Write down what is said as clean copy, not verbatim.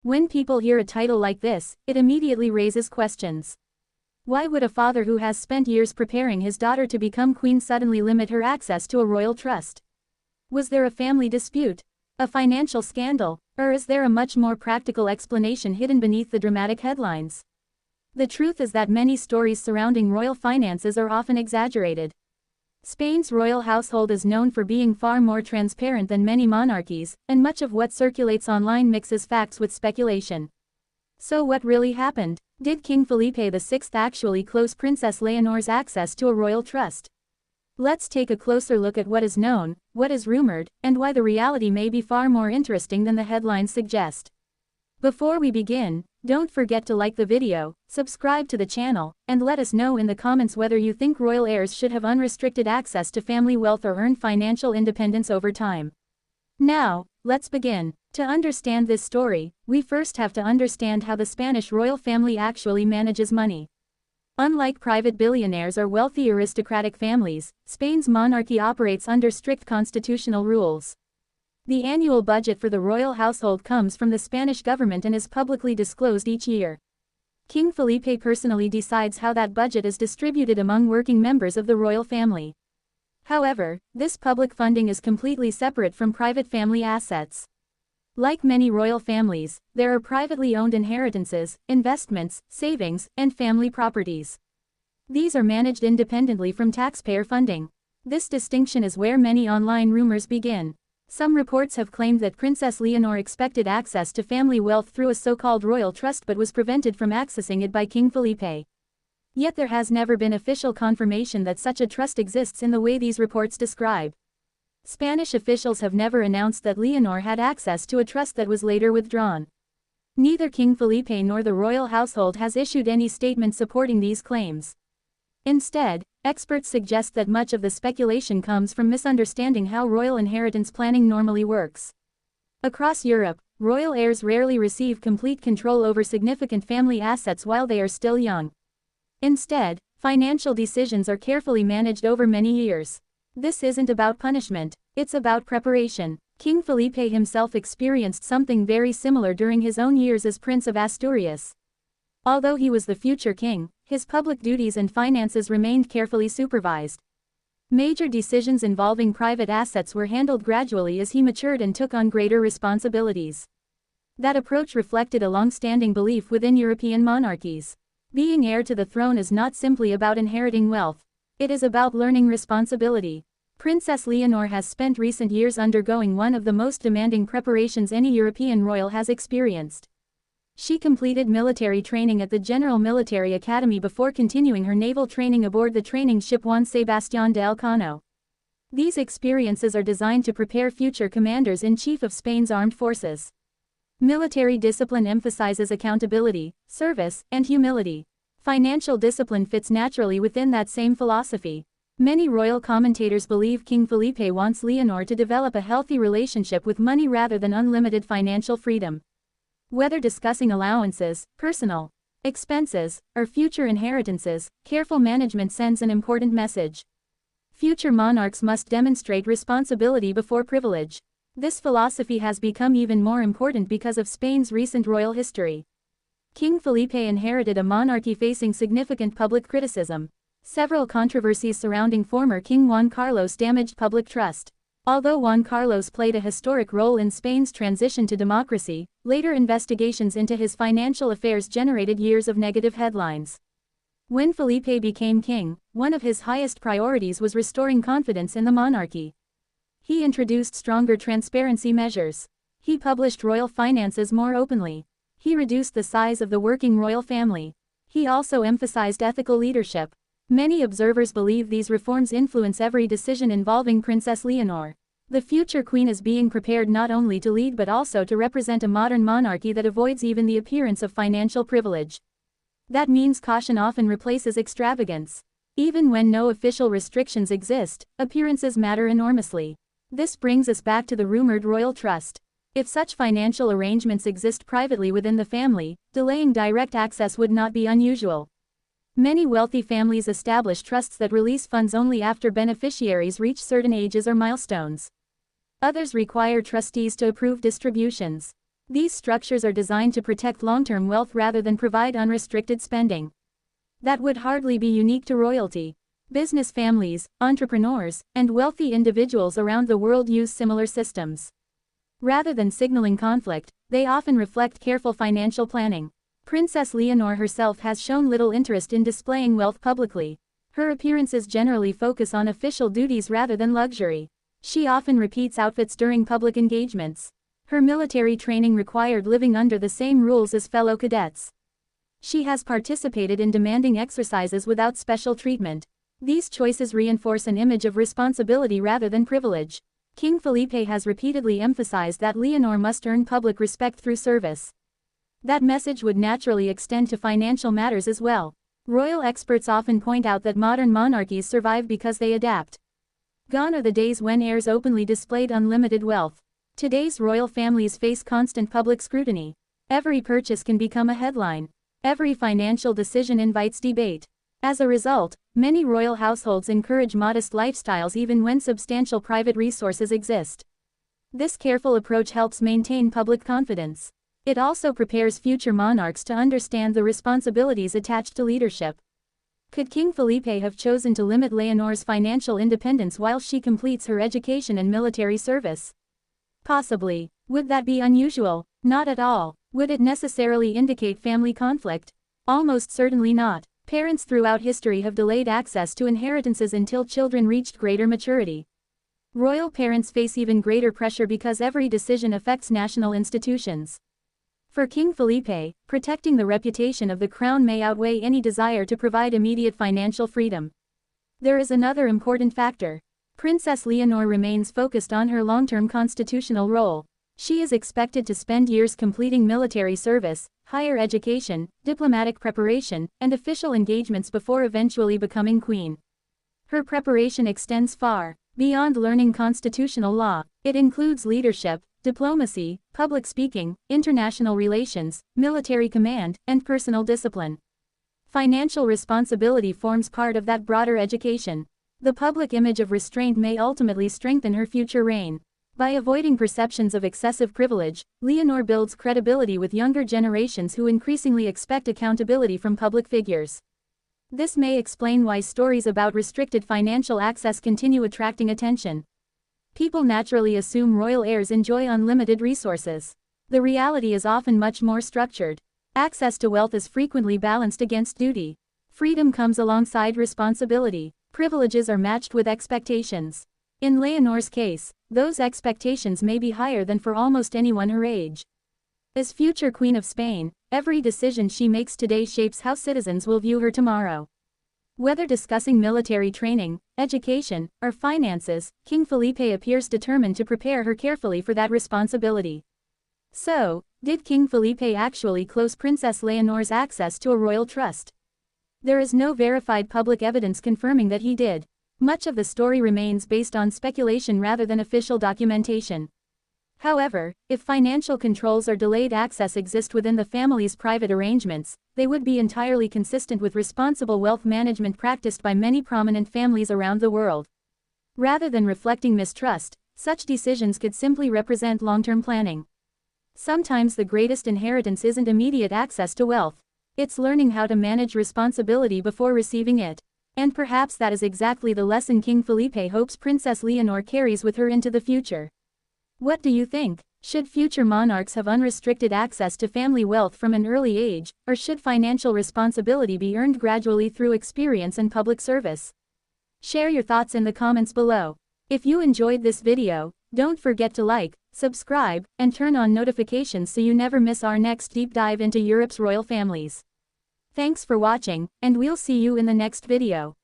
When people hear a title like this, it immediately raises questions. Why would a father who has spent years preparing his daughter to become queen suddenly limit her access to a royal trust? Was there a family dispute? A financial scandal? Or is there a much more practical explanation hidden beneath the dramatic headlines? The truth is that many stories surrounding royal finances are often exaggerated. Spain's royal household is known for being far more transparent than many monarchies, and much of what circulates online mixes facts with speculation. So what really happened? Did King Felipe VI actually close Princess Leonor's access to a royal trust? Let's take a closer look at what is known, what is rumored, and why the reality may be far more interesting than the headlines suggest. Before we begin, don't forget to like the video, subscribe to the channel, and let us know in the comments whether you think royal heirs should have unrestricted access to family wealth or earn financial independence over time. Now, let's begin. To understand this story, we first have to understand how the Spanish royal family actually manages money. Unlike private billionaires or wealthy aristocratic families, Spain's monarchy operates under strict constitutional rules. The annual budget for the royal household comes from the Spanish government and is publicly disclosed each year. King Felipe personally decides how that budget is distributed among working members of the royal family. However, this public funding is completely separate from private family assets. Like many royal families, there are privately owned inheritances, investments, savings, and family properties. These are managed independently from taxpayer funding. This distinction is where many online rumors begin. Some reports have claimed that Princess Leonor expected access to family wealth through a so-called royal trust but was prevented from accessing it by King Felipe. Yet there has never been official confirmation that such a trust exists in the way these reports describe. Spanish officials have never announced that Leonor had access to a trust that was later withdrawn. Neither King Felipe nor the royal household has issued any statement supporting these claims. Instead, experts suggest that much of the speculation comes from misunderstanding how royal inheritance planning normally works. Across Europe, royal heirs rarely receive complete control over significant family assets while they are still young. Instead, financial decisions are carefully managed over many years. This isn't about punishment, it's about preparation. King Felipe himself experienced something very similar during his own years as Prince of Asturias. Although he was the future king, his public duties and finances remained carefully supervised. Major decisions involving private assets were handled gradually as he matured and took on greater responsibilities. That approach reflected a long-standing belief within European monarchies. Being heir to the throne is not simply about inheriting wealth. It is about learning responsibility. Princess Leonor has spent recent years undergoing one of the most demanding preparations any European royal has experienced. She completed military training at the General Military Academy before continuing her naval training aboard the training ship Juan Sebastián de Elcano. These experiences are designed to prepare future commanders-in-chief of Spain's armed forces. Military discipline emphasizes accountability, service, and humility. Financial discipline fits naturally within that same philosophy. Many royal commentators believe King Felipe wants Leonor to develop a healthy relationship with money rather than unlimited financial freedom. Whether discussing allowances, personal expenses, or future inheritances, careful management sends an important message. Future monarchs must demonstrate responsibility before privilege. This philosophy has become even more important because of Spain's recent royal history. King Felipe inherited a monarchy facing significant public criticism. Several controversies surrounding former King Juan Carlos damaged public trust. Although Juan Carlos played a historic role in Spain's transition to democracy, later investigations into his financial affairs generated years of negative headlines. When Felipe became king, one of his highest priorities was restoring confidence in the monarchy. He introduced stronger transparency measures. He published royal finances more openly. He reduced the size of the working royal family. He also emphasized ethical leadership. Many observers believe these reforms influence every decision involving Princess Leonor. The future queen is being prepared not only to lead but also to represent a modern monarchy that avoids even the appearance of financial privilege. That means caution often replaces extravagance. Even when no official restrictions exist, appearances matter enormously. This brings us back to the rumored royal trust. If such financial arrangements exist privately within the family, delaying direct access would not be unusual. Many wealthy families establish trusts that release funds only after beneficiaries reach certain ages or milestones. Others require trustees to approve distributions. These structures are designed to protect long-term wealth rather than provide unrestricted spending. That would hardly be unique to royalty. Business families, entrepreneurs, and wealthy individuals around the world use similar systems. Rather than signaling conflict, they often reflect careful financial planning. Princess Leonor herself has shown little interest in displaying wealth publicly. Her appearances generally focus on official duties rather than luxury. She often repeats outfits during public engagements. Her military training required living under the same rules as fellow cadets. She has participated in demanding exercises without special treatment. These choices reinforce an image of responsibility rather than privilege. King Felipe has repeatedly emphasized that Leonor must earn public respect through service. That message would naturally extend to financial matters as well. Royal experts often point out that modern monarchies survive because they adapt. Gone are the days when heirs openly displayed unlimited wealth. Today's royal families face constant public scrutiny. Every purchase can become a headline. Every financial decision invites debate. As a result, many royal households encourage modest lifestyles even when substantial private resources exist. This careful approach helps maintain public confidence. It also prepares future monarchs to understand the responsibilities attached to leadership. Could King Felipe have chosen to limit Leonor's financial independence while she completes her education and military service? Possibly. Would that be unusual? Not at all. Would it necessarily indicate family conflict? Almost certainly not. Parents throughout history have delayed access to inheritances until children reached greater maturity. Royal parents face even greater pressure because every decision affects national institutions. For King Felipe, protecting the reputation of the crown may outweigh any desire to provide immediate financial freedom. There is another important factor. Princess Leonor remains focused on her long-term constitutional role. She is expected to spend years completing military service, higher education, diplomatic preparation, and official engagements before eventually becoming queen. Her preparation extends far beyond learning constitutional law. It includes leadership, diplomacy, public speaking, international relations, military command, and personal discipline. Financial responsibility forms part of that broader education. The public image of restraint may ultimately strengthen her future reign. By avoiding perceptions of excessive privilege, Leonor builds credibility with younger generations who increasingly expect accountability from public figures. This may explain why stories about restricted financial access continue attracting attention. People naturally assume royal heirs enjoy unlimited resources. The reality is often much more structured. Access to wealth is frequently balanced against duty. Freedom comes alongside responsibility. Privileges are matched with expectations. In Leonor's case, those expectations may be higher than for almost anyone her age. As future Queen of Spain, every decision she makes today shapes how citizens will view her tomorrow. Whether discussing military training, education, or finances, King Felipe appears determined to prepare her carefully for that responsibility. So, did King Felipe actually close Princess Leonor's access to a royal trust? There is no verified public evidence confirming that he did. Much of the story remains based on speculation rather than official documentation. However, if financial controls or delayed access exist within the family's private arrangements, they would be entirely consistent with responsible wealth management practiced by many prominent families around the world. Rather than reflecting mistrust, such decisions could simply represent long-term planning. Sometimes the greatest inheritance isn't immediate access to wealth. It's learning how to manage responsibility before receiving it. And perhaps that is exactly the lesson King Felipe hopes Princess Leonor carries with her into the future. What do you think? Should future monarchs have unrestricted access to family wealth from an early age, or should financial responsibility be earned gradually through experience and public service? Share your thoughts in the comments below. If you enjoyed this video, don't forget to like, subscribe, and turn on notifications so you never miss our next deep dive into Europe's royal families. Thanks for watching, and we'll see you in the next video.